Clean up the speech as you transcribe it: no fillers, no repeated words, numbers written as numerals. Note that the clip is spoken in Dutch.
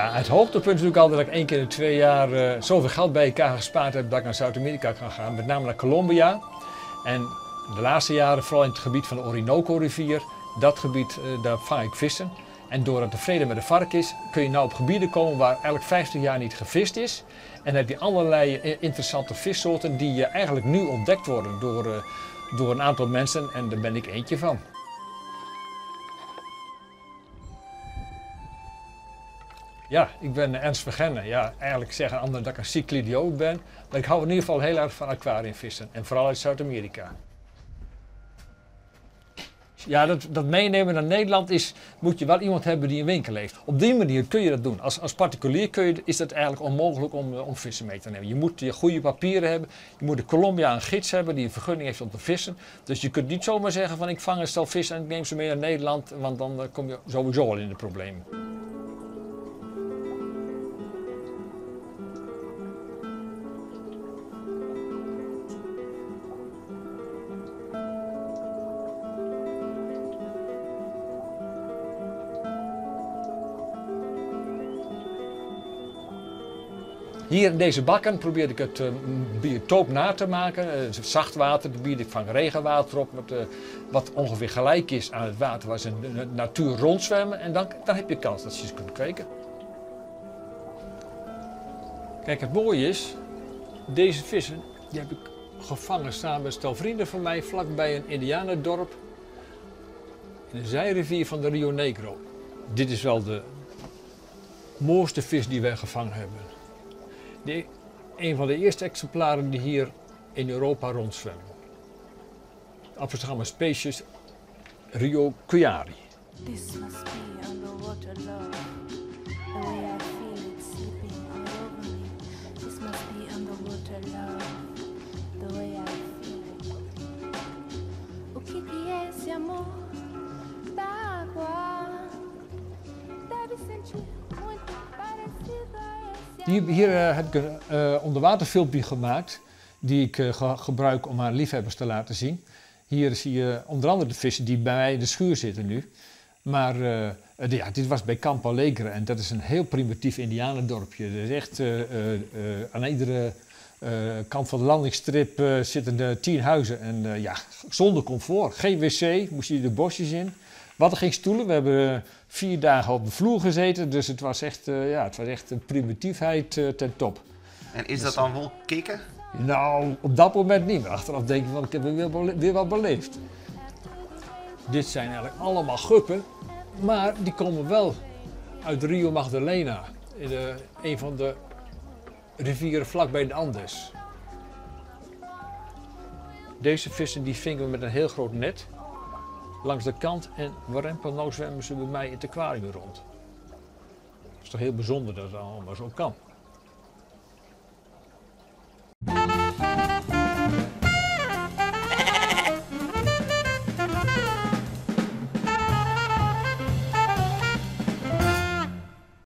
Ja, het hoogtepunt is natuurlijk altijd dat ik 1 keer in 2 jaar zoveel geld bij elkaar gespaard heb dat ik naar Zuid-Amerika kan gaan. Met name naar Colombia. En de laatste jaren vooral in het gebied van de Orinoco-rivier. Dat gebied, daar vang ik vissen. En doordat de vrede met de vark is, kun je nou op gebieden komen waar eigenlijk 50 jaar niet gevist is. En dan heb je allerlei interessante vissoorten die eigenlijk nu ontdekt worden door een aantal mensen. En daar ben ik eentje van. Ja, ik ben Ernst Vergenne. Ja, eigenlijk zeggen anderen dat ik een cyclidioot ben. Maar ik hou in ieder geval heel erg van aquariumvissen. En vooral uit Zuid-Amerika. Ja, dat meenemen naar Nederland moet je wel iemand hebben die een winkel heeft. Op die manier kun je dat doen. Als particulier is het eigenlijk onmogelijk om vissen mee te nemen. Je moet je goede papieren hebben. Je moet in Colombia een gids hebben die een vergunning heeft om te vissen. Dus je kunt niet zomaar zeggen van ik vang een stel vis en ik neem ze mee naar Nederland. Want dan kom je sowieso al in de problemen. Hier in deze bakken probeer ik het biotoop na te maken. Zacht water, ik vang regenwater op, wat ongeveer gelijk is aan het water waar ze in de natuur rondzwemmen. En dan heb je kans dat je ze kunt kweken. Kijk, het mooie is, deze vissen die heb ik gevangen samen met een stel vrienden van mij vlakbij een indianendorp in de zijrivier van de Rio Negro. Dit is wel de mooiste vis die wij gevangen hebben. Een van de eerste exemplaren die hier in Europa rondzwemmen. De Amsterdamse species Rio Cuyari. This must be underwater love. The way I feel it sleeping all over me. This must be underwater love. The way I feel it. O que é esse amor da água? Deve sentir muito parecido a esse. Hier heb ik een onderwaterfilmpje gemaakt die ik gebruik om aan liefhebbers te laten zien. Hier zie je onder andere de vissen die bij mij in de schuur zitten nu. Maar dit was bij Campo Alegre en dat is een heel primitief indianendorpje. Er is echt aan iedere kant van de landingsstrip zitten 10 huizen en zonder comfort. Geen wc, moest je de bosjes in. We hadden geen stoelen, we hebben 4 dagen op de vloer gezeten, dus het was echt een primitiefheid ten top. En is dat dan wel kicken? Nou, op dat moment niet. Achteraf denk ik, ik heb weer wat beleefd. Dit zijn eigenlijk allemaal guppen, maar die komen wel uit Rio Magdalena, een van de rivieren vlakbij de Andes. Deze vissen die vingen we met een heel groot net langs de kant en warempel nou zwemmen ze bij mij in het aquarium rond. Het is toch heel bijzonder dat het allemaal zo kan.